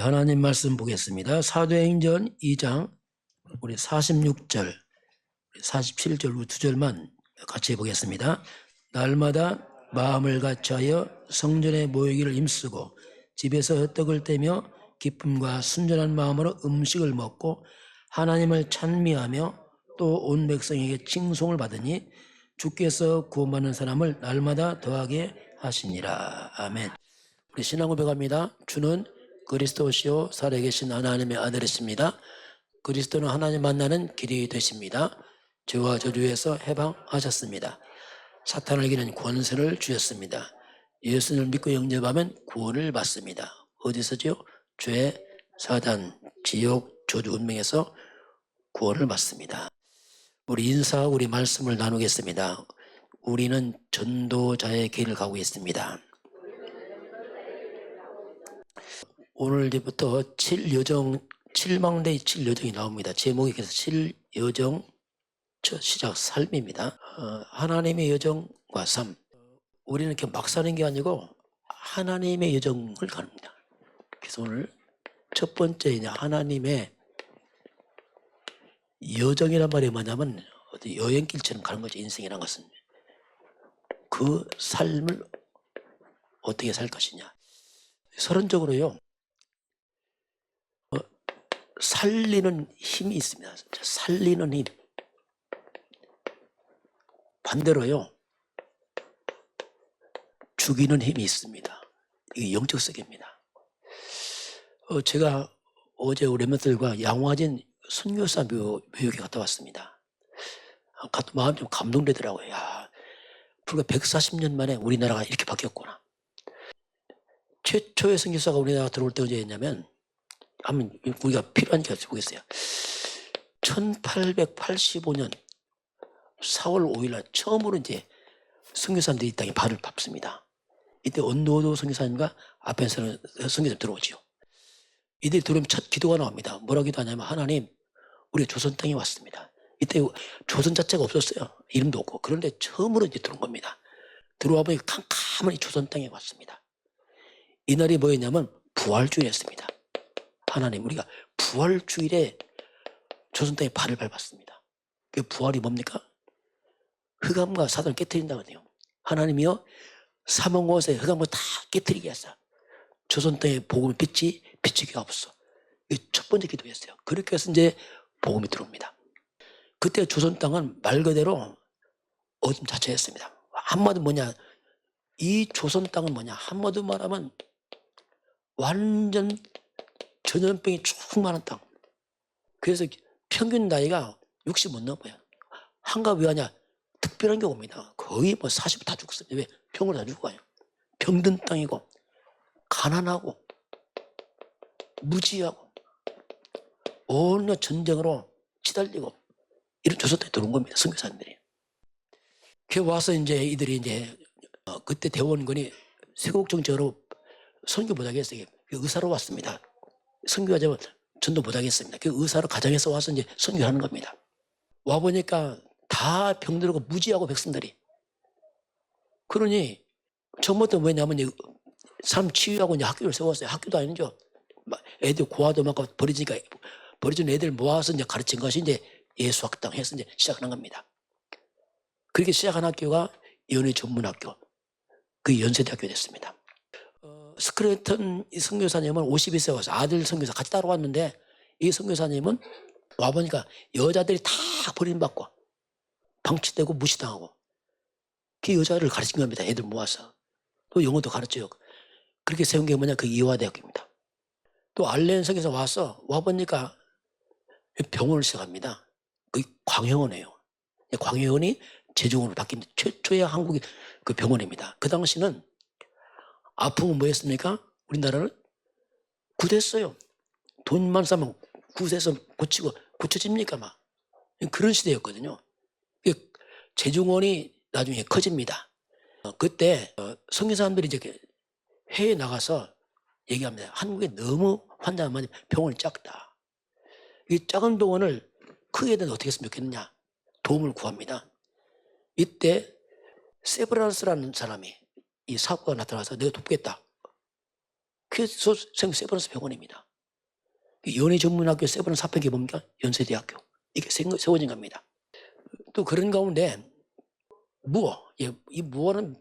하나님 말씀 보겠습니다. 사도행전 2장 우리 46절, 47절 후 2절만 같이 보겠습니다. 날마다 마음을 같이하여 성전에 모이기를 힘쓰고 집에서 떡을 떼며 기쁨과 순전한 마음으로 음식을 먹고 하나님을 찬미하며 또 온 백성에게 칭송을 받으니 주께서 구원받는 사람을 날마다 더하게 하시니라. 아멘. 우리 신앙 고백합니다. 주는 그리스도시요 살아계신 하나님의 아들이십니다. 그리스도는 하나님 만나는 길이 되십니다. 죄와 저주에서 해방하셨습니다. 사탄을 이기는 권세를 주셨습니다. 예수를 믿고 영접하면 구원을 받습니다. 어디서죠? 죄, 사단, 지옥, 저주 운명에서 구원을 받습니다. 우리 인사하고 우리 말씀을 나누겠습니다. 우리는 전도자의 길을 가고 있습니다. 오늘부터 7망대의 7여정이 나옵니다. 제목이 그래서 7여정 첫 시작 삶입니다. 하나님의 여정과 삶. 우리는 이렇게 막 사는 게 아니고 하나님의 여정을 갑니다. 그래서 오늘 첫 번째 하나님의 여정이란 말이 뭐냐면 어디 여행길처럼 가는 거죠. 인생이란 것은. 그 삶을 어떻게 살 것이냐. 서론적으로요. 살리는 힘이 있습니다. 살리는 힘. 반대로요. 죽이는 힘이 있습니다. 이게 영적 세계입니다. 제가 어제 우리 멤버들과 양화진 선교사 묘역에 갔다 왔습니다. 마음이 좀 감동되더라고요. 야, 불과 140년 만에 우리나라가 이렇게 바뀌었구나. 최초의 선교사가 우리나라가 들어올 때 언제였냐면 한번 우리가 필요하니까 보겠어요. 1885년 4월 5일 날 처음으로 이제 선교사님들이 이 땅에 발을 밟습니다. 이때 언노도 선교사님과 앞에서는 선교사님 들어오죠. 이들이 들어오면 첫 기도가 나옵니다. 뭐라 기도하냐면 하나님, 우리 조선 땅에 왔습니다. 이때 조선 자체가 없었어요. 이름도 없고. 그런데 처음으로 이제 들어온 겁니다. 들어와 보니 캄캄한 조선 땅에 왔습니다. 이날이 뭐였냐면 부활주일이었습니다. 하나님, 우리가 부활주일에 조선 땅에 발을 밟았습니다. 그 부활이 뭡니까? 흑암과 사단을 깨트린다거든요. 하나님이요, 사망 곳에 흑암을 다 깨트리게 하사 조선 땅에 복음의 빛이 비치기가 없어. 이게 첫 번째 기도였어요. 그렇게 해서 이제 복음이 들어옵니다. 그때 조선 땅은 말 그대로 어둠 자체였습니다. 한마디 뭐냐? 이 조선 땅은 뭐냐? 한마디 말하면 완전 전염병이 충만한 땅. 그래서 평균 나이가 60 못 넘어요. 한가 왜 하냐? 특별한 경우입니다. 거의 뭐 40 다 죽습니다. 왜? 병으로 다 죽어요. 병든 땅이고 가난하고 무지하고 온갖 전쟁으로 치달리고 이런 조선 땅에 들어온 겁니다. 선교사님들이. 그 와서 이제 이들이 이제 그때 대원군이 세국정책으로 선교 못하겠어요. 의사로 왔습니다. 선교하자면 전도 못하겠습니다. 그 의사로 가정에서 와서 이제 선교하는 겁니다. 와 보니까 다 병들고 무지하고 백성들이. 그러니 처음부터 뭐냐면 사람 치유하고 이제 학교를 세웠어요. 학교도 아니죠. 애들 고아도 많고 버려진 애들 모아서 이제 가르친 것이 이제 예수학당 해서 이제 시작하는 겁니다. 그렇게 시작한 학교가 연예 전문학교, 그 연세대학교 됐습니다. 스크래턴 이 선교사님은 52세 와서 아들 선교사 같이 따라왔는데 이 선교사님은 와보니까 여자들이 다 버림받고 방치되고 무시당하고 그 여자를 가르친 겁니다. 애들 모아서. 또 영어도 가르쳐요. 그렇게 세운 게 뭐냐? 그 이화대학교입니다. 또 알렌 선교사 와보니까 병원을 시작합니다. 그게 광해원이에요. 광해원이 제주원으로 바뀐 최초의 한국의 그 병원입니다. 그 당시는 아프면 뭐 했습니까? 우리나라는 굿했어요. 돈만 싸면 굿해서 고쳐집니까? 막. 그런 시대였거든요. 제중원이 나중에 커집니다. 그때 선교사님들이 이제 해외에 나가서 얘기합니다. 한국에 너무 환자가 많이 병원이 작다. 이 작은 병원을 크게 되면 어떻게 했으면 좋겠느냐. 도움을 구합니다. 이때 세브란스라는 사람이 이 사고가 나타나서 내가 돕겠다. 그래서 세브란스 병원입니다. 연예 전문학교 세브란 사평이 뭡니까? 연세대학교. 이게 세워진 겁니다. 또 그런 가운데 무어, 이 무어는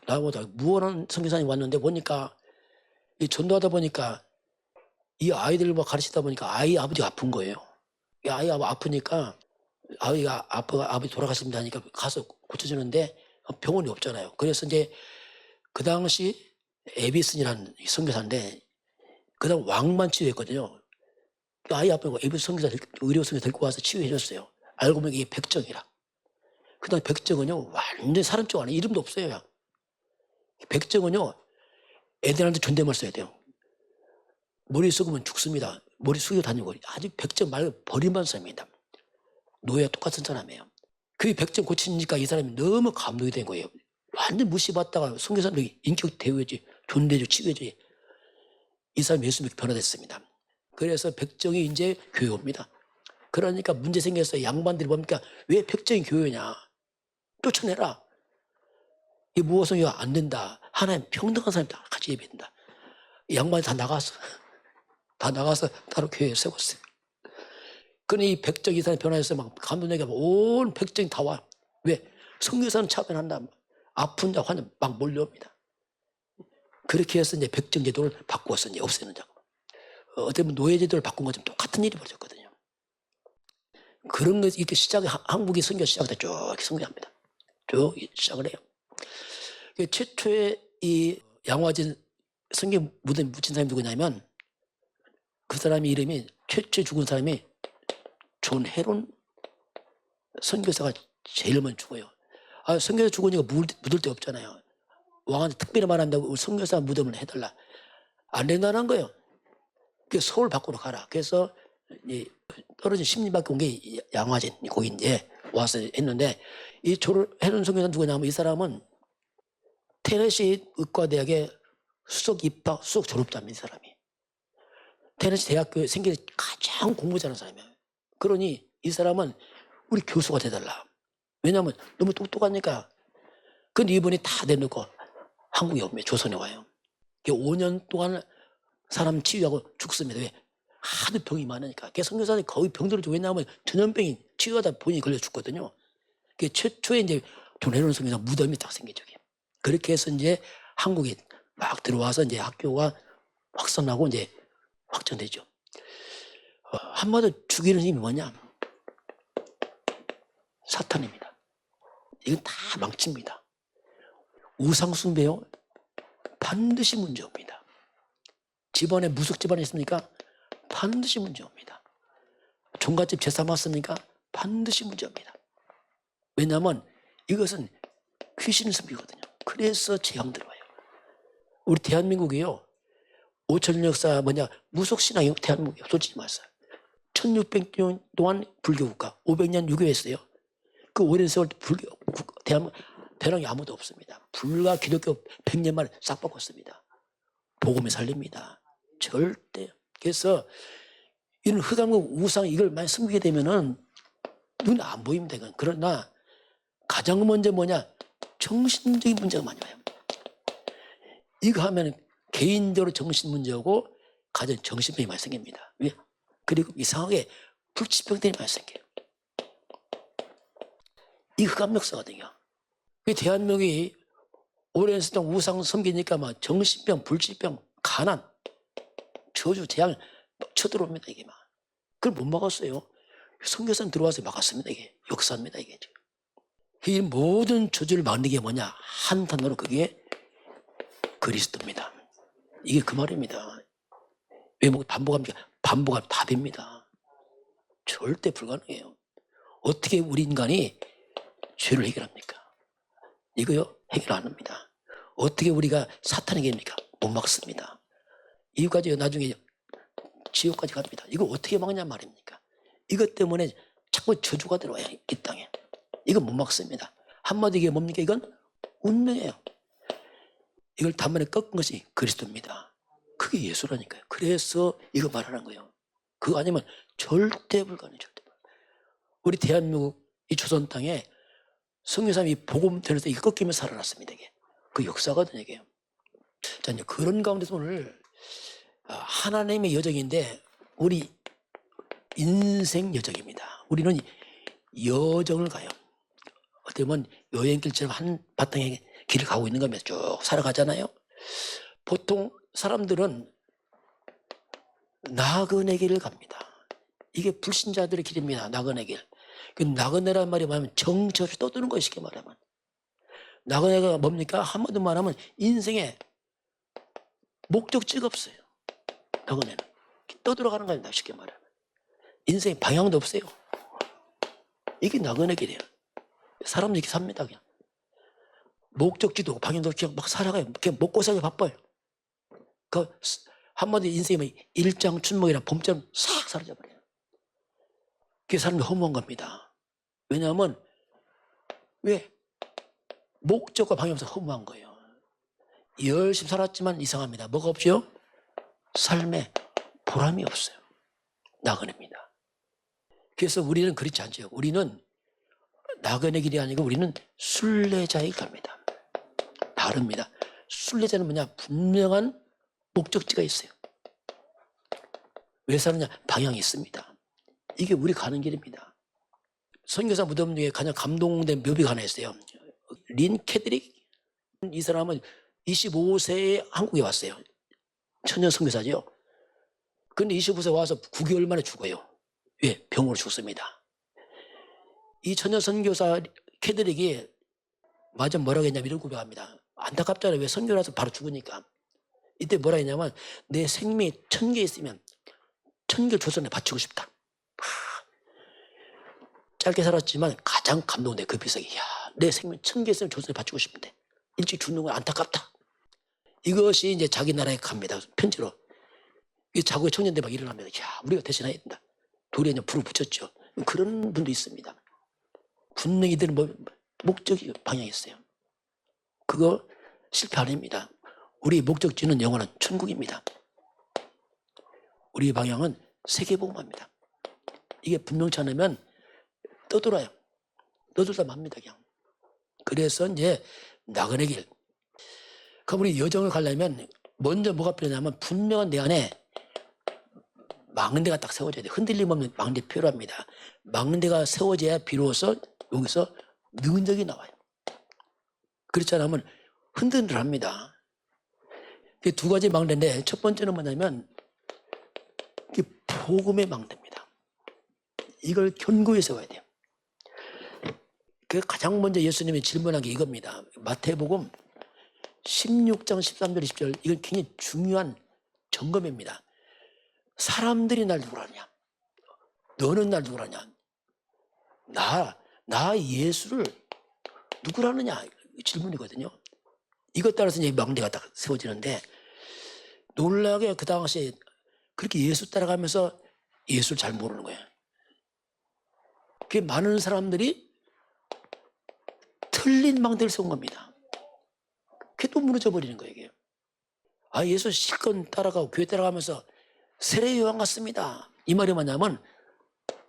나보다 무어는 선교사님이 왔는데 보니까 이 전도하다 보니까 이 아이들을 막 가르치다 보니까 아이 아버지가 아픈 거예요. 이 아이 아프니까 아이가 아버지 돌아가십니다 하니까 가서 고쳐주는데 병원이 없잖아요. 그래서 이제 그 당시 에비슨이라는 선교사인데 그 다음 왕만 치유했거든요. 아이 아프고 에비슨 선교사 의료 선교사 데리고 와서 치유해줬어요. 알고 보니 이게 백정이라. 그 다음 백정은요 완전 사람 쪽 안에 이름도 없어요. 백정은요 애들한테 존댓말 써야 돼요. 머리 숙으면 죽습니다. 머리 숙이고 다니고 아주 백정 말고 버림받은 사람입니다. 노예와 똑같은 사람이에요. 그 백정 고치니까 이 사람이 너무 감동이 된 거예요. 완전 무시받다가 선교사님들이 인격 대우해지 존대해주고 치유해주지. 이 사람이 예수 믿고 변화됐습니다. 그래서 백정이 이제 교회 옵니다. 그러니까 문제 생겼어요. 양반들이 뭡니까? 왜 백정이 교회냐? 쫓아내라. 이 무호성이가 안 된다. 하나님 평등한 사람이 다 같이 예배된다. 이 양반이 다 나가서 따로 교회에 세웠어요. 그러니 이 백정 이 사람이 변화해서 막 감동되게 온 백정이 다 와. 왜? 선교사는 차별한다. 아픈다 환자 막 몰려옵니다. 그렇게 해서 이제 백정 제도를 바꾸었어. 이제 없애는 작업. 어떻게 보면 노예 제도를 바꾼 것처럼 똑같은 일이 벌어졌거든요. 그런 것이 이렇게 시작이 한국이 선교 시작할 때 쭉 선교합니다. 쭉 시작을 해요. 최초의 이 양화진 선교 무대 묻힌 사람이 누구냐면 그 사람이 이름이 최초에 죽은 사람이 존 헤론 선교사가 제일 먼저 죽어요. 선교사 죽으니까 묻을 데 없잖아요. 왕한테 특별히 말한다고 선교사 무덤을 해달라. 안 된다는 거예요. 그래서 서울 밖으로 가라. 그래서 떨어진 10리밖에 온 게 양화진 거기 이제 와서 했는데 이 존 헤론 선교사 누구냐면 이 사람은 테네시 의과대학의 수석 입학, 수석 졸업자입니다. 이 사람이. 테네시 대학교에 생기는 가장 공부 잘하는 사람이에요. 그러니 이 사람은 우리 교수가 돼달라. 왜냐하면 너무 똑똑하니까. 근데 이분이 다 내놓고 한국에 옵니다. 조선에 와요. 5년 동안 사람 치유하고 죽습니다. 왜? 하도 병이 많으니까. 선교사들이 거의 병들어 죽고 왜냐하면 전염병이 치유하다 본인이 걸려 죽거든요. 최초에 이제 존 헤론 선교사 무덤이 딱 생기죠. 그렇게 해서 이제 한국에 막 들어와서 이제 학교가 확산하고 이제 확정되죠. 한마디로 죽이는 힘이 뭐냐? 사탄입니다. 이건 다 망칩니다. 우상숭배요? 반드시 문제옵니다. 집안에 무속 집안이 있습니까? 반드시 문제옵니다. 종갓집 제사 맞습니까? 반드시 문제옵니다. 왜냐하면 이것은 귀신을 섬기거든요. 그래서 재앙 들어와요. 우리 대한민국이요. 5천년 역사 무속신앙이 대한민국이요. 솔직히 말해서 1600년 동안 불교국가 500년 유교했어요. 그 오랜 세월 대한민국 변형이 아무도 없습니다. 불과 기독교 100년 만에 싹 바꿨습니다. 복음이 살립니다. 절대. 그래서 이런 흑암국 우상 이걸 많이 숨기게 되면은 눈에 안 보입니다. 이건. 그러나 가장 먼저 뭐냐? 정신적인 문제가 많이 와요. 이거 하면 개인적으로 정신 문제고 가정 정신병이 많이 생깁니다. 왜? 그리고 이상하게 불치병들이 많이 생겨요. 이 흑암 역사거든요. 대한민국이 오랜 시간 우상 섬기니까 막 정신병, 불치병, 가난, 저주, 재앙 쳐들어옵니다. 이게 막. 그걸 못 막았어요. 선교사님 들어와서 막았습니다. 이게 역사입니다. 이게 지금. 이 모든 저주를 막는 게 뭐냐? 한 단어로 그게 그리스도입니다. 이게 그 말입니다. 왜 반복합니까? 반복하면 답입니다. 절대 불가능해요. 어떻게 우리 인간이 죄를 해결합니까? 이거요? 해결 안 합니다. 어떻게 우리가 사탄에게 합니까? 못 막습니다. 이거까지 나중에 지옥까지 갑니다. 이거 어떻게 막냐 말입니까? 이것 때문에 자꾸 저주가 들어와요. 이 땅에. 이거 못 막습니다. 한마디 이게 뭡니까? 이건 운명이에요. 이걸 단번에 꺾은 것이 그리스도입니다. 그게 예수라니까요. 그래서 이거 말하는 거예요. 그거 아니면 절대 불가능해요. 절대 불가능해요. 우리 대한민국 이 조선 땅에 성교사님이 복음 전해서 이거 꺾이며 살아났습니다. 이게 그 역사거든요. 이게. 자, 이제 그런 가운데서 오늘 하나님의 여정인데 우리 인생 여정입니다. 우리는 여정을 가요. 어떻게 보면 여행길처럼 한 바탕의 길을 가고 있는 겁니다. 쭉 살아가잖아요. 보통 사람들은 나그네 길을 갑니다. 이게 불신자들의 길입니다. 나그네 길. 그 나그네란 말이 뭐냐면 정처 없이 떠드는 거예요. 쉽게 말하면. 나그네가 뭡니까? 한마디 말하면 인생에 목적지가 없어요. 나그네는 떠들어가는 겁니다. 쉽게 말하면. 인생에 방향도 없어요. 이게 나그네 길이에요. 사람들이 이렇게 삽니다. 그냥. 목적지도 방향도 없이 막 살아가요. 그냥 먹고 살기 바빠요. 그 한마디 인생이 일장춘몽이라 봄처럼 싹 사라져버려요. 그게 사람들이 허무한 겁니다. 왜냐하면 왜? 목적과 방향 없어서 허무한 거예요. 열심히 살았지만 이상합니다. 뭐가 없죠? 삶에 보람이 없어요. 나그네입니다. 그래서 우리는 그렇지 않죠. 우리는 나그네 길이 아니고 우리는 순례자의 길입니다. 다릅니다. 순례자는 뭐냐? 분명한 목적지가 있어요. 왜 사느냐? 방향이 있습니다. 이게 우리 가는 길입니다. 선교사 무덤 중에 가장 감동된 묘비가 하나 있어요. 린 캐드릭, 이 사람은 25세에 한국에 왔어요. 천년 선교사죠. 근데 25세 와서 9개월 만에 죽어요. 왜? 병으로 죽습니다. 이 천년 선교사 캐드릭이 맞아 뭐라고 했냐면 이런 고백합니다. 안타깝잖아요. 왜 선교를 해서 바로 죽으니까. 이때 뭐라 했냐면 내 생명이 1000개 있으면 1000개를 조선에 바치고 싶다. 짧게 살았지만 가장 감동돼. 그 비석이. 야, 내 생명 1000개 있으면 조선에 바치고 싶은데 일찍 죽는 건 안타깝다. 이것이 이제 자기 나라에 갑니다. 편지로. 이 자국의 청년들 막 일어납니다. 야, 우리가 대신해야 된다. 돌에 그냥 불을 붙였죠. 그런 분도 있습니다. 분명히 이들은 목적이 방향이 있어요. 그거 실패 아닙니다. 우리 목적지는 영원한 천국입니다. 우리 방향은 세계복음화입니다. 이게 분명치 않으면 떠돌아요. 떠돌다 맙니다. 그냥. 그래서 이제 나그네 길. 그럼 우리 여정을 가려면 먼저 뭐가 필요하냐면 분명한 내 안에 망대가 딱 세워져야 돼요. 흔들림 없는 망대 필요합니다. 망대가 세워져야 비로소 여기서 능력이 나와요. 그렇지 않으면 흔들흔들합니다. 두 가지 망대인데 첫 번째는 뭐냐면 복음의 망대입니다. 이걸 견고히 세워야 돼요. 그 가장 먼저 예수님이 질문한 게 이겁니다. 마태복음 16장 13절 20절 이건 굉장히 중요한 점검입니다. 사람들이 날 누구라냐? 너는 날 누구라냐? 나 예수를 누구라느냐? 질문이거든요. 이것 따라서 이제 망대가 딱 세워지는데 놀라게 그 당시에 그렇게 예수 따라가면서 예수를 잘 모르는 거예요. 그 많은 사람들이 틀린 망대를 세운 겁니다. 그게 또 무너져 버리는 거예요. 이게. 아, 예수 실컷 따라가고 교회 따라가면서 세례 요한 같습니다. 이 말이 뭐냐면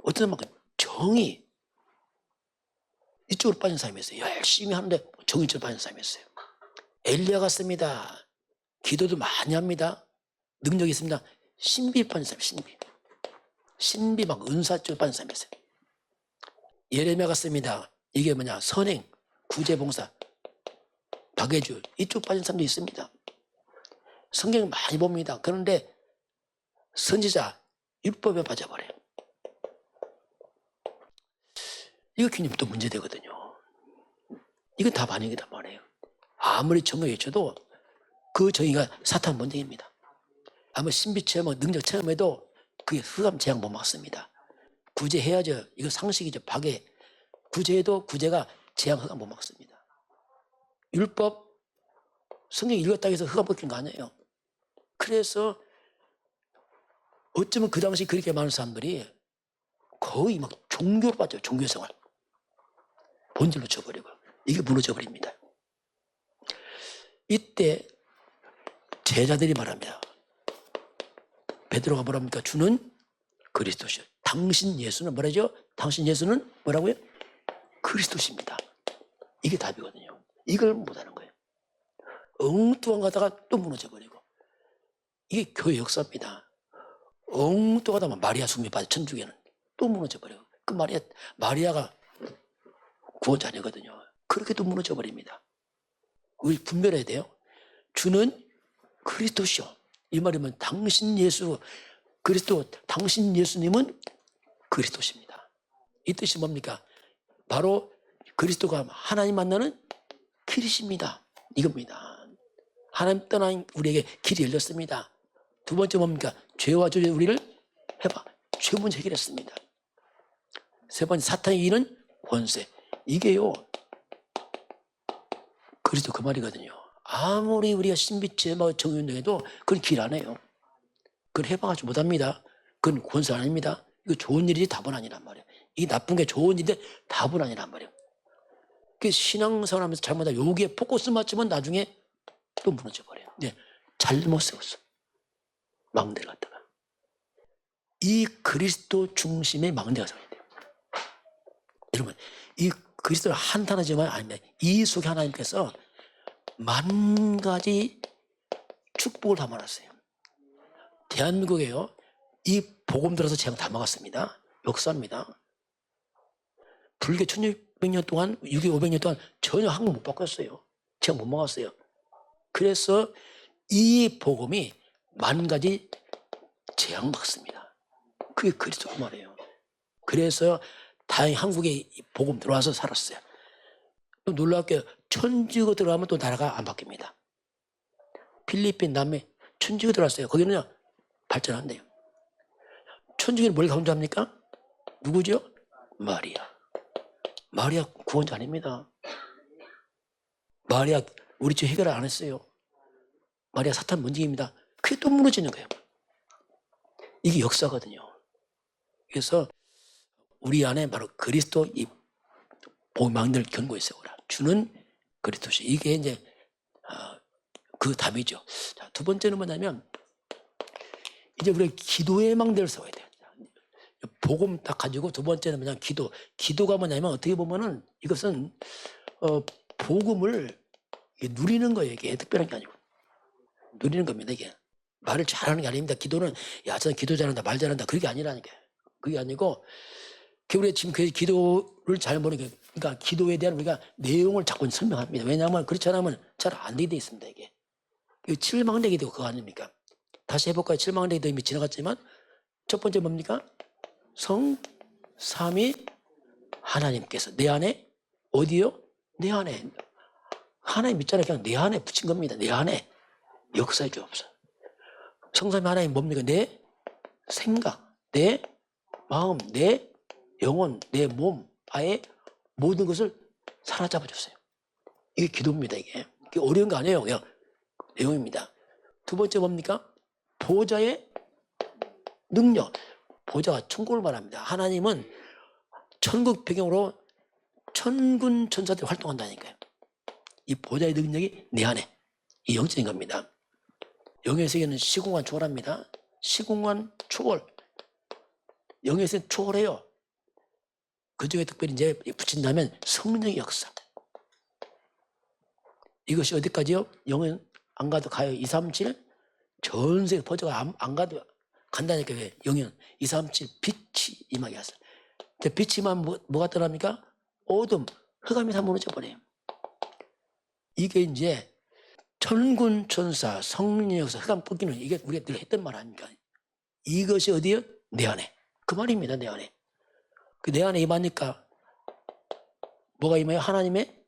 어떤 만큼 정이 이쪽으로 빠진 사람이 있어요. 열심히 하는데 정이 쪽으로 빠진 사람이 있어요. 엘리야 같습니다. 기도도 많이 합니다. 능력이 있습니다. 신비 빠진 사람, 신비 막 은사 쪽으로 빠진 사람이 있어요. 예레미야 같습니다. 이게 뭐냐? 선행, 구제봉사, 박애주 이쪽 빠진 사람도 있습니다. 성경 많이 봅니다. 그런데 선지자 율법에 빠져버려요. 이거 굉장히 또 문제되거든요. 이건 다 반영이란 말이에요. 아무리 정의 외쳐도 그 정의가 사탄 본능입니다. 아무리 신비 체험, 능력 체험해도 그게 흑암 재앙 못 막습니다. 구제해야죠. 이거 상식이죠. 박애. 구제해도 구제가 재앙 흑암 못 막습니다. 율법, 성경 읽었다고 해서 흑암 벗긴 거 아니에요. 그래서 어쩌면 그 당시 그렇게 많은 사람들이 거의 막 종교로 빠져요. 종교생활. 본질로 쳐버리고. 이게 무너져버립니다. 이때 제자들이 말합니다. 베드로가 뭐랍니까? 주는 그리스도시요. 당신 예수는 뭐라죠? 당신 예수는 뭐라고요? 그리스도십니다. 이게 답이거든요. 이걸 못하는 거예요. 엉뚱한 가다가 또 무너져버리고. 이게 교회 역사입니다. 엉뚱하다면 마리아 숙명에 빠져 천주교는 또 무너져 버려요. 그 마리아가 구원자녀거든요. 그렇게도 무너져 버립니다. 우리 분별해야 돼요. 주는 그리스도시요. 이 말이면 당신 예수 그리스도, 당신 예수님은 그리스도십니다. 이 뜻이 뭡니까? 바로 그리스도가 하나님 만나는 길이십니다. 이겁니다. 하나님 떠난 우리에게 길이 열렸습니다. 두 번째 뭡니까? 죄와 저주의 우리를 죄 문제 해결했습니다. 세 번째, 사탄의 이는 권세. 이게요, 그리스도 그 말이거든요. 아무리 우리가 신비체 정윤회도 그건 길 안 해요. 그건 해방하지 못합니다. 그건 권세 아닙니다. 이거 좋은 일이지 답은 아니란 말이에요. 이 나쁜 게 좋은 일인데 답은 아니란 말이에요. 그 신앙생활 하면서 잘못하면 여기에 포커스 맞추면 나중에 또 무너져 버려요. 네, 잘못 세웠어. 망대를 갖다가. 이 그리스도 중심의 망대가 서야 돼요. 여러분, 이 그리스도를 한탄하지만 아닙니다. 이 속에 하나님께서 만 가지 축복을 담아놨어요. 대한민국에요, 이 복음 들어서 제가 다 먹었습니다. 역사입니다. 불교 1600년 동안, 6500년 동안 전혀 한국 못 바꿨어요. 제가 못 먹었어요. 그래서 이 복음이 만 가지 재앙 받습니다. 그게 그리스도 그 말이에요. 그래서 다행히 한국에 복음 들어와서 살았어요. 또 놀랍게 천주교 들어가면 또 나라가 안 바뀝니다. 필리핀, 남미 천주교 들어왔어요. 거기는요 발전한대요. 천주교는 뭘 강조합니까? 누구죠? 마리아 구원자 아닙니다. 마리아 우리 죄 해결 안 했어요. 마리아 사탄 문제입니다. 그게 또 무너지는 거예요. 이게 역사거든요. 그래서 우리 안에 바로 그리스도 이 복음을 견고했어요. 주는 그리스도시. 이게 이제 그 답이죠. 자, 두 번째는 뭐냐면 이제 우리가 기도의 망대를 세워야 돼요. 복음 딱 가지고 두 번째는 그냥 기도가 뭐냐면 어떻게 보면은 이것은 복음을 누리는 거예요. 이게 특별한 게 아니고 누리는 겁니다. 이게 말을 잘하는 게 아닙니다. 기도는 야, 저는 기도 잘한다, 말 잘한다, 그게 아니라니까. 그게 아니고 우리가 지금 그 기도를 잘 모르니까, 그러니까 기도에 대한 우리가 내용을 자꾸 설명합니다. 왜냐하면 그렇지 않으면 잘 안 되게 돼 있습니다. 이게 7망대 기도 그거 아닙니까? 다시 해볼까요? 7망대 기도 이미 지나갔지만 첫 번째 뭡니까? 성 삼위 하나님께서 내 안에 어디요? 내 안에 하나님 있잖아요. 그냥 내 안에 붙인 겁니다. 내 안에 역사의 게 없어. 성삼위 하나님 뭡니까? 내 생각, 내 마음, 내 영혼, 내 몸, 아예 모든 것을 사로잡아줬어요. 이게 기도입니다. 이게 어려운 거 아니에요. 그냥 내용입니다. 두 번째 뭡니까? 보호자의 능력. 보호자가 천국을 말합니다. 하나님은 천국 배경으로 천군 천사들이 활동한다니까요. 이 보호자의 능력이 내 안에 이 영적인 겁니다. 영의 세계는 시공간 초월합니다. 시공간 초월. 영의 세계는 초월해요. 그 중에 특별히 이제 붙인다면 성령의 역사. 이것이 어디까지요? 영은 안 가도 가요. 237 전 세계 퍼져가 안 가도 간다니까. 왜? 영은 237 빛이 임하게 하세요. 빛이만 뭐가 떠납니까? 어둠, 흑암이 다 무너져 버려요. 이게 이제 천군 천사, 성령의 역사, 흑암 꺾이는 이게 우리가 늘 했던 말 아닙니까? 이것이 어디요? 내 안에. 그 말입니다. 내 안에. 그 내 안에 임하니까 뭐가 임해요? 하나님의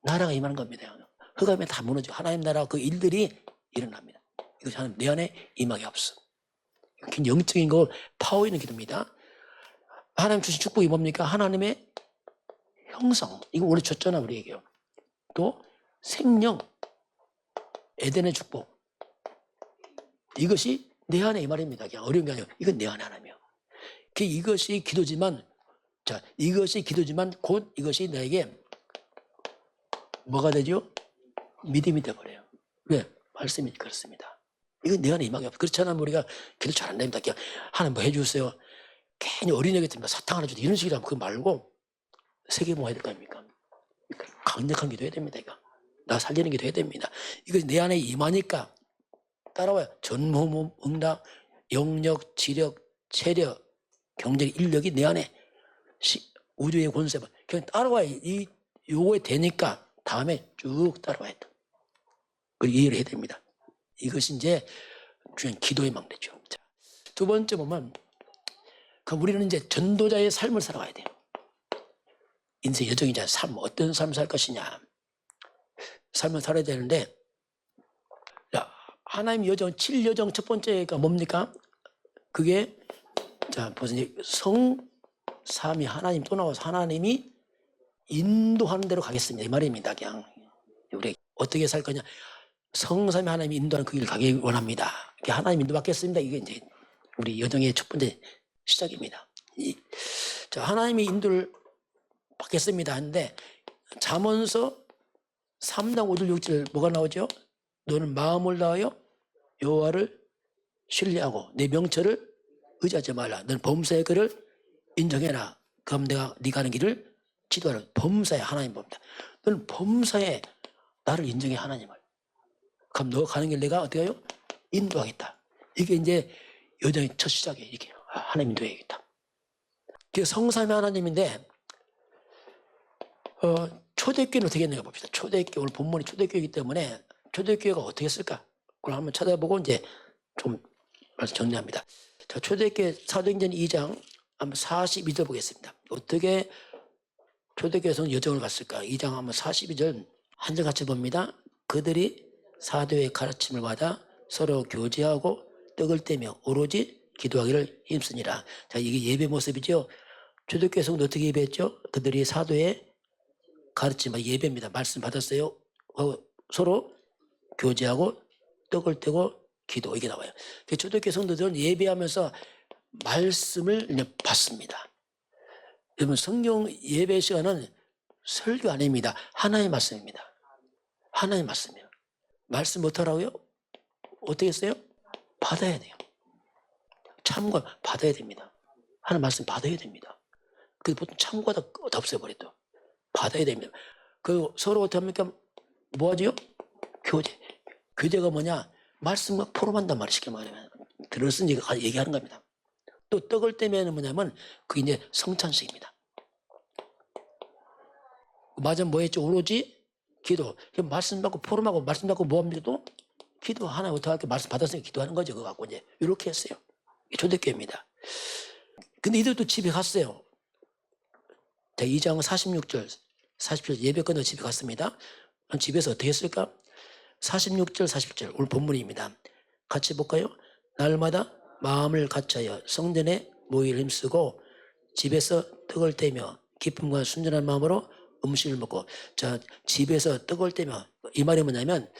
나라가 임하는 겁니다. 흑암에 다 무너지고 하나님 나라 그 일들이 일어납니다. 이것이 하나님 내 안에 임하게 없어. 굉장히 영적인 거 파워 있는 기도입니다. 하나님 주신 축복이 뭡니까? 하나님의 형성. 이거 원래 줬잖아 우리에게요. 또 생명, 에덴의 축복. 이것이 내 안에 이 말입니다. 그냥 어려운 게 아니고 이건 내 안에 하나며. 이것이 기도지만, 자, 이것이 기도지만 곧 이것이 나에게 뭐가 되죠? 믿음이 되어버려요. 왜? 말씀이 그렇습니다. 이건 내 안에 임하게 없어. 그렇지 않으면 우리가 기도 잘 안 됩니다. 그냥 하나님 뭐 해주세요. 괜히 어린애기 때문에 사탕 하나 주다 이런 식이라면 그거 말고 세계 뭐 해야 될 거 아닙니까? 강력한 기도 해야 됩니다. 이거. 나 살리는 기도 해야 됩니다. 이거 내 안에 임하니까 따라와요. 전무응답 영력, 지력, 체력, 경제력, 인력이 내 안에 우주의 권세 그냥 따라와야 이 요거에 되니까 다음에 쭉 따라와야 돼. 그걸 이해를 해야 됩니다. 이것이 이제 중요한 기도의 망대죠. 자, 두 번째 보면 그럼 우리는 이제 전도자의 삶을 살아가야 돼요. 인생 여정이자 삶, 어떤 삶을 살 것이냐. 삶을 살아야 되는데, 자, 하나님 여정, 7여정 첫 번째가 뭡니까? 그게, 자, 보세요. 성삼위 하나님 또 나와서 하나님이 인도하는 대로 가겠습니다. 이 말입니다. 그냥. 우리 어떻게 살 거냐. 성삼위 하나님이 인도하는 그 길을 가기 원합니다. 하나님 인도받겠습니다. 이게 이제 우리 여정의 첫 번째 시작입니다. 자, 하나님이 인도를 받겠습니다 하는데 잠언서 3장 5절 6절 뭐가 나오죠? 너는 마음을 다하여 여호와를 신뢰하고 내 명철을 의지하지 말라. 너는 범사의 글을 인정해라. 그럼 내가 네가 가는 길을 지도하라. 범사에 하나님 봅니다. 너는 범사에 나를 인정해 하나님을. 그럼 너 가는 길 내가 어떻게 해요? 인도하겠다. 이게 이제 여정의 첫 시작이에요. 이게 하나님 인도해야겠다. 그게 성삼위 하나님인데 초대교회는 어떻게 했는가 봅시다. 초대교회 오늘 본문이 초대교회이기 때문에 초대교회가 어떻게 했을까? 그걸 한번 찾아보고 이제 좀 말씀 정리합니다. 자, 초대교회 사도행전 2장 한번 42절 보겠습니다. 어떻게 초대교회에서는 여정을 갔을까? 2장 한번 42절 한 절 같이 봅니다. 그들이 사도의 가르침을 받아 서로 교제하고 떡을 떼며 오로지 기도하기를 힘쓰니라. 자, 이게 예배 모습이죠. 초대교회 성도 어떻게 예배했죠? 그들이 사도의 가르침, 예배입니다. 말씀 받았어요. 서로 교제하고 떡을 떼고 기도 이게 나와요. 초대교회 성도들은 예배하면서 말씀을 받습니다. 여러분 성경 예배 시간은 설교 아닙니다. 하나의 말씀입니다. 하나의 말씀이에요. 말씀 못하라고요? 어떻게 했어요? 받아야 돼요. 참고 받아야 됩니다. 하나님 말씀 받아야 됩니다. 그래서 보통 참고하다 없애버려도 받아야 됩니다. 그 서로 어떻게 합니까? 뭐 하죠? 교제. 교제가 뭐냐? 말씀과 포럼한단 말이에요. 쉽게 말하면. 들었으니 얘기하는 겁니다. 또 떡을 떼면 뭐냐면 그게 이제 성찬식입니다. 맞아 뭐 했죠? 오로지 기도. 말씀 받고 포럼하고 말씀 받고 뭐 합니까 또? 기도 하나 어떻게 할게 말씀 받았으니까 기도하는 거죠. 그거 갖고 이제 이렇게 했어요. 초대교회입니다. 근데 이들도 집에 갔어요. 자, 2장 46절, 47절 예배 끝나고 집에 갔습니다. 집에서 어떻게 했을까? 46절, 47절 오늘 본문입니다. 같이 볼까요? 날마다 마음을 같이하여 성전에 모이를 힘쓰고 집에서 떡을 떼며 기쁨과 순전한 마음으로 음식을 먹고. 자, 집에서 떡을 떼며 이 말이 뭐냐면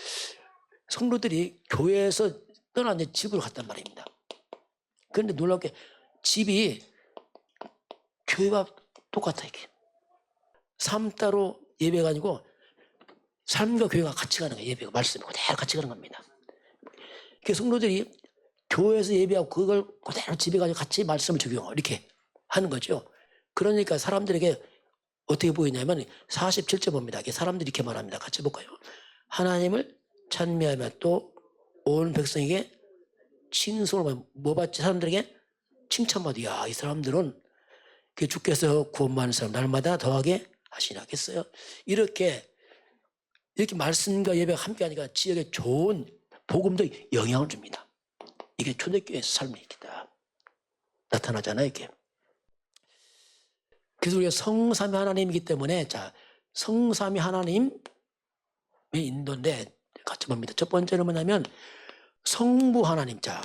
성도들이 교회에서 떠나 이제 집으로 갔단 말입니다. 그런데 놀랍게 집이 교회와 똑같아 이게. 삶 따로 예배가 아니고 삶과 교회가 같이 가는 거예요. 예배가 말씀이 그대로 같이 가는 겁니다. 그 성도들이 교회에서 예배하고 그걸 그대로 집에 가지고 같이 말씀을 적용하고 이렇게 하는 거죠. 그러니까 사람들에게 어떻게 보이냐면 47절 봅니다. 사람들이 이렇게 말합니다. 같이 볼까요? 하나님을 찬미하며 또 온 백성에게 칭송을 뭐 받지? 사람들에게 칭찬받아. 야, 이 사람들은 주께서 구원받는 사람 날마다 더하게 하시나겠어요? 이렇게 말씀과 예배가 함께 하니까 지역에 좋은 복음도 영향을 줍니다. 이게 초대교회의 삶이다. 나타나잖아요, 이게. 그래서 우리가 성삼위 하나님이기 때문에, 자, 성삼위 하나님의 인도인데, 같이 봅니다. 첫 번째는 뭐냐면, 성부 하나님. 자,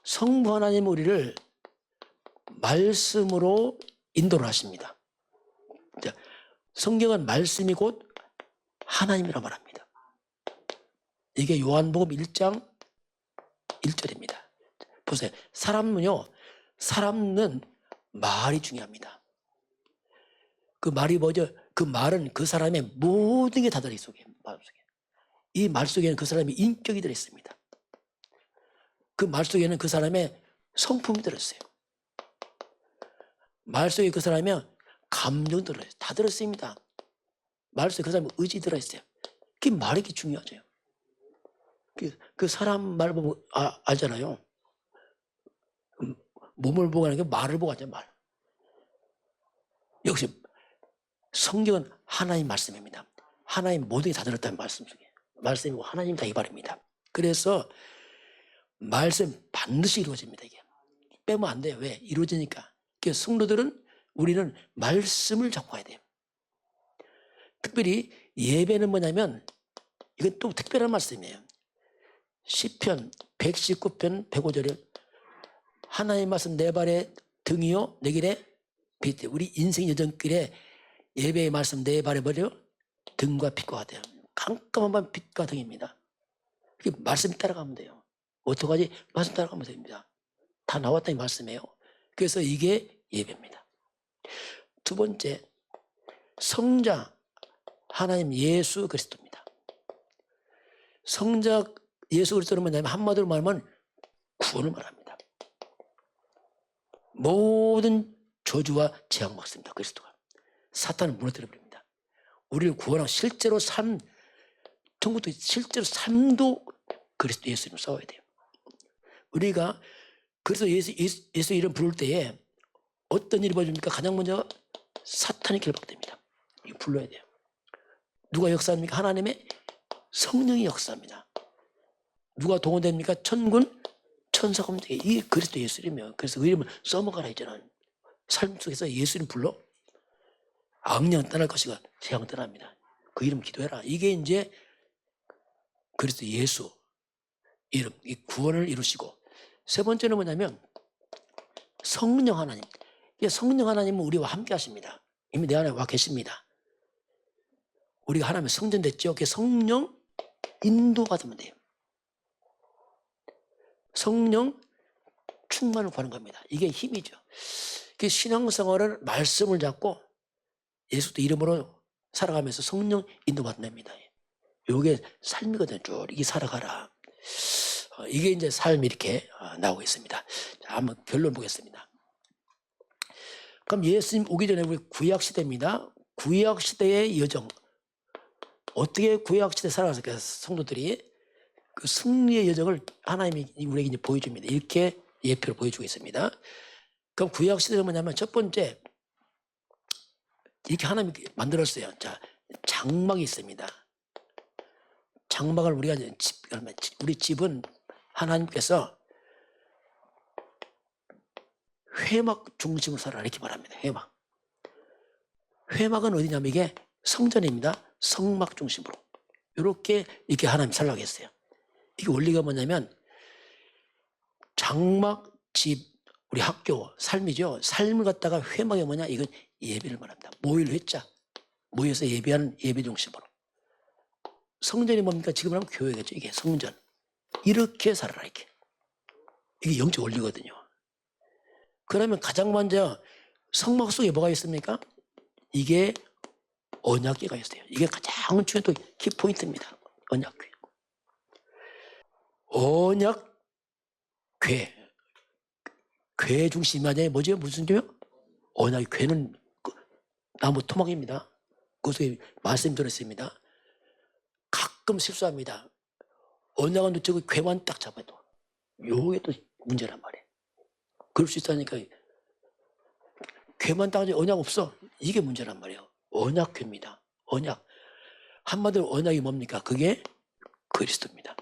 성부 하나님 우리를 말씀으로 인도를 하십니다. 자, 성경은 말씀이 곧 하나님이라 말합니다. 이게 요한복음 1장 1절입니다. 보세요. 사람은 말이 중요합니다. 그 말이 뭐죠? 그 말은 그 사람의 모든 게 다 들어있어요. 이 말 속에는 그 사람의 인격이 들어있습니다. 그 말 속에는 그 사람의 성품이 들어있어요. 말 속에 그 사람의 감정 들어있어요. 다 들어있습니다. 말 속에 그 사람의 의지 들어있어요. 그게 말이 중요하죠. 그 사람 말 보면 알잖아요. 몸을 보고 하는 게 말을 보고 하죠, 말. 역시 성경은 하나님 말씀입니다. 하나님 모든 게 다 들었다는 말씀 속에. 말씀이고 하나님 다 이발입니다. 그래서 말씀 반드시 이루어집니다. 이게 빼면 안 돼요. 왜? 이루어지니까. 그래서 성도들은 우리는 말씀을 잡고 가야 돼요. 특별히 예배는 뭐냐면 이건 또 특별한 말씀이에요. 시편 119편 105절에 하나님 말씀 내 발의 등이요 내 길에 빛. 우리 인생 여정길에 예배의 말씀 내 발에 버려 등과 빛과 같아요. 깜깜한 밤 빛과 등입니다. 말씀 따라가면 돼요. 어떡하지? 말씀 따라가면 됩니다. 다 나왔다는 말씀이에요. 그래서 이게 예배입니다. 두 번째, 성자 하나님 예수 그리스도입니다. 성자 예수 그리스도는 뭐냐면 한마디로 말하면 구원을 말합니다. 모든 저주와 재앙 막습니다. 그리스도가. 사탄을 무너뜨려 버립니다. 우리를 구원하고 실제로 천국도 실제로 삶도 그리스도 예수님을 싸워야 돼요. 우리가 그래서 예수 이름 부를 때에 어떤 일이 벌어집니까? 가장 먼저 사탄이 결박됩니다. 이거 불러야 돼요. 누가 역사합니까? 하나님의 성령이 역사합니다. 누가 동원됩니까? 천군, 천사가 움직여. 이게 그리스도 예수님이에요. 그래서 그 이름을 써먹어라 했잖아. 삶 속에서 예수님 불러. 악령 떠날 것이가 재앙 떠납니다. 그 이름 기도해라. 이게 이제 그리스도 예수 이름, 이 구원을 이루시고. 세 번째는 뭐냐면 성령 하나님. 성령 하나님은 우리와 함께 하십니다. 이미 내 안에 와 계십니다. 우리가 하나님의 성전 됐죠. 그 성령 인도 받으면 돼요. 성령 충만을 구하는 겁니다. 이게 힘이죠. 그 신앙생활을 말씀을 잡고 예수도 이름으로 살아가면서 성령 인도 받습니다. 이게 삶이거든요. 쭉 이게 살아가라. 이게 이제 삶이 이렇게 나오고 있습니다. 자, 한번 결론 보겠습니다. 그럼 예수님 오기 전에 우리 구약시대입니다. 구약시대의 여정. 어떻게 구약시대 살아갔을까요? 성도들이 그 승리의 여정을 하나님이 우리에게 이제 보여줍니다. 이렇게 예표를 보여주고 있습니다. 그럼 구약시대는 뭐냐면 첫 번째, 이렇게 하나님이 만들었어요. 자, 장막이 있습니다. 장막을 우리 집은 하나님께서 회막 중심으로 살아라 이렇게 말합니다. 회막. 회막은 어디냐면 이게 성전입니다. 성막 중심으로. 이렇게 하나님 살라고 했어요. 이게 원리가 뭐냐면 장막, 집, 우리 학교, 삶이죠. 삶을 갖다가 회막이 뭐냐? 이건 예배를 말합니다. 모일 회자. 모여서 예배하는 예배 중심으로. 성전이 뭡니까? 지금 하면 교회겠죠. 이게 성전. 이렇게 살아라 이렇게. 이게 영적 원리거든요. 그러면 가장 먼저 성막 속에 뭐가 있습니까? 이게 언약궤가 있어요. 이게 가장 중요한 키포인트입니다. 언약궤. 언약궤. 궤 중심이 아니라 뭐죠? 무슨 교요? 언약궤는 나무 토막입니다. 그 속에 말씀 들었습니다. 가끔 실수합니다. 언약은 놓치고 궤만 딱 잡아도 요게 또 문제란 말이에요. 그럴 수 있다니까. 궤만 딱 언약 없어. 이게 문제란 말이에요. 언약궤입니다. 언약. 한마디로 언약이 뭡니까? 그게 그리스도입니다.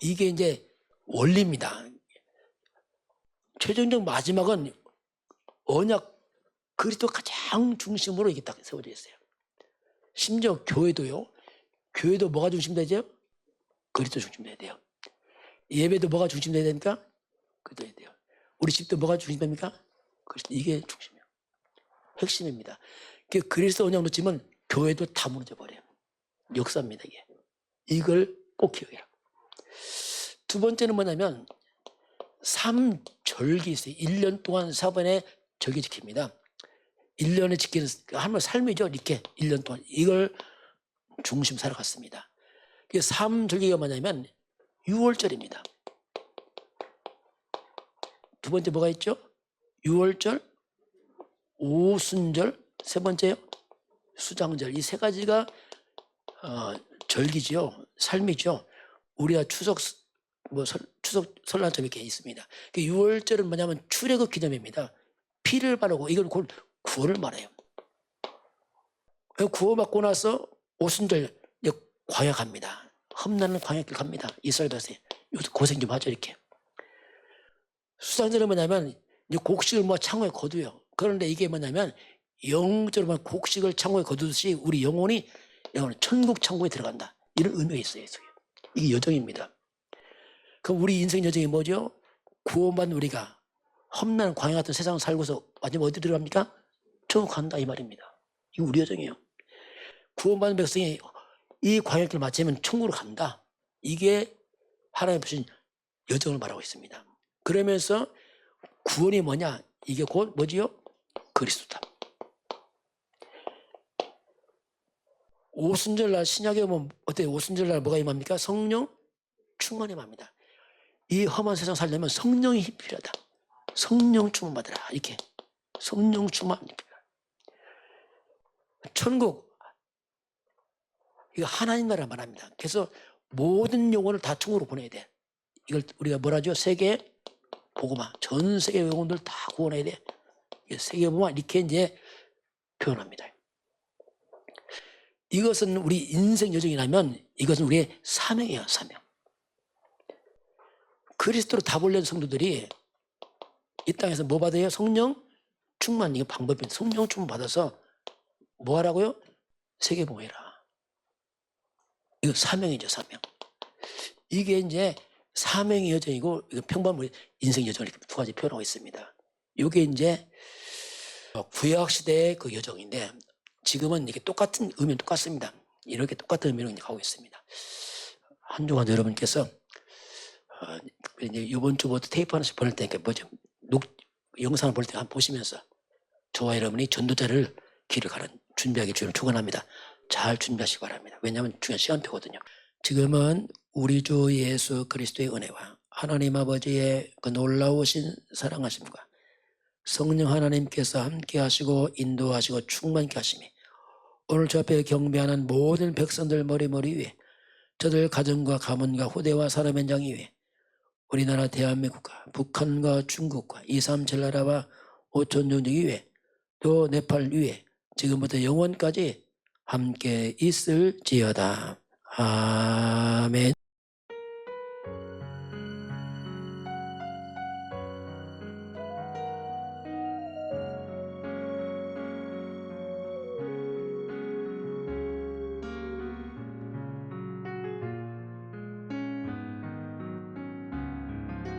이게 이제 원리입니다. 최종적 마지막은 언약 그리스도 가장 중심으로 이게 딱 세워져 있어요. 심지어 교회도요. 교회도 뭐가 중심되죠? 그리스도 중심돼야 돼요. 예배도 뭐가 중심돼야 됩니까? 그리스도 해야 돼요. 우리 집도 뭐가 중심됩니까? 그리스도. 이게 중심이에요. 핵심입니다. 그리스도 언약 놓치면 교회도 다 무너져 버려요. 역사입니다 이게. 이걸 꼭 기억해라. 두 번째는 뭐냐면 삼절기 있어요. 1년 동안 4번에 절기 지킵니다. 1년에 지키는 하나님의 삶이죠. 이렇게 1년 동안 이걸 중심 살아갔습니다. 그 삼절기가 뭐냐면 6월절입니다. 두 번째 뭐가 있죠? 6월절, 오순절, 세 번째요 수장절. 이 세 가지가 절기죠. 삶이죠. 우리가 추석 추석 설날점 이렇게 있습니다. 그 6월절은 뭐냐면 출애굽 기념입니다. 피를 바르고 이건 곧 구원을 말해요. 구원받고 나서 오순절 광야 갑니다. 험난한 광야길 갑니다. 이스라엘 백성이 고생 좀 하죠 이렇게. 수상절은 뭐냐면 곡식을 창고에 거두요. 그런데 이게 뭐냐면 영적으로 곡식을 창고에 거두듯이 우리 영혼이 천국 창고에 들어간다. 이런 의미가 있어요. 이게 여정입니다. 그럼 우리 인생 여정이 뭐죠? 구원받은 우리가 험난한 광야 같은 세상을 살고서 마지막 어디 들어갑니까? 천국 간다 이 말입니다. 이거 우리 여정이에요. 구원받은 백성이 이 광야길을 마치면 천국으로 간다. 이게 하나님 주신 여정을 말하고 있습니다. 그러면서 구원이 뭐냐? 이게 곧 뭐지요? 그리스도다. 오순절날 신약에 보면 어때요? 오순절날 뭐가 임합니까? 성령 충만이 임합니다. 이 험한 세상 살려면 성령이 필요하다. 성령 충만 받으라. 이렇게 성령 충만이 필요하다. 천국 이거 하나님 나라 말합니다. 그래서 모든 영혼을 다 천국으로 보내야 돼. 이걸 우리가 뭐라 하죠? 세계 복음화. 전 세계 영혼들 다 구원해야 돼. 세계 복음화 이렇게 이제 표현합니다. 이것은 우리 인생 여정이라면 이것은 우리의 사명이에요. 사명. 그리스도로 답 올린 성도들이 이 땅에서 뭐 받아요? 성령 충만. 이게 방법입니다. 성령 충만 받아서 뭐 하라고요? 세계 복음해라. 이거 사명이죠. 사명. 이게 이제 사명의 여정이고 평범한 우리 인생 여정을 이렇게 두 가지 표현하고 있습니다. 이게 이제 구약 시대의 그 여정인데 지금은 이게 똑같은 의미는 똑같습니다. 이렇게 똑같은 의미로 가고 있습니다. 한 주간 여러분께서 이제 이번 주부터 테이프 하나씩 보낼 테니까 뭐죠? 영상을 볼 때 한번 보시면서 저와 여러분이 전도자를 길을 가는 준비하기 주를 축원합니다. 잘 준비하시기 바랍니다. 왜냐하면 중요한 시간표거든요. 지금은 우리 주 예수 그리스도의 은혜와 하나님 아버지의 그 놀라우신 사랑하심과 성령 하나님께서 함께 하시고 인도하시고 충만케 하심이 오늘 저 앞에 경배하는 모든 백성들 머리 위에 저들 가정과 가문과 후대와 사람 현장 위에 우리나라 대한민국과 북한과 중국과 2, 3, 7나라와 5천 종족 위에 또 네팔 위에 지금부터 영원까지 함께 있을지어다. 아멘.